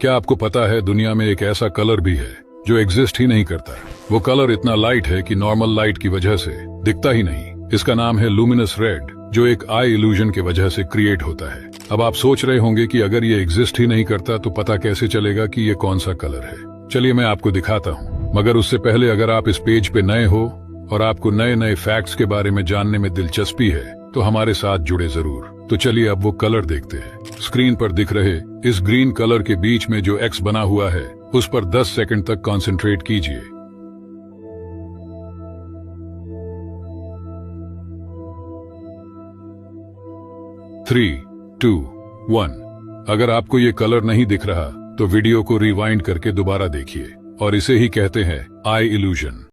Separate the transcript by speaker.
Speaker 1: क्या आपको पता है दुनिया में एक ऐसा कलर भी है जो एग्जिस्ट ही नहीं करता। वो कलर इतना लाइट है कि नॉर्मल लाइट की वजह से दिखता ही नहीं। इसका नाम है लुमिनस रेड, जो एक आई इल्यूजन की वजह से क्रिएट होता है। अब आप सोच रहे होंगे कि अगर ये एग्जिस्ट ही नहीं करता तो पता कैसे चलेगा कि ये कौन सा कलर है। चलिए मैं आपको दिखाता हूँ, मगर उससे पहले अगर आप इस पेज पे नए हो और आपको नए नए फैक्ट्स के बारे में जानने में दिलचस्पी है तो हमारे साथ जुड़े जरूर। तो चलिए अब वो कलर देखते हैं। स्क्रीन पर दिख रहे इस ग्रीन कलर के बीच में जो एक्स बना हुआ है उस पर 10 सेकंड तक कंसंट्रेट कीजिए। Three, two, one. अगर आपको ये कलर नहीं दिख रहा तो वीडियो को रिवाइंड करके दोबारा देखिए, और इसे ही कहते हैं आई इल्यूजन।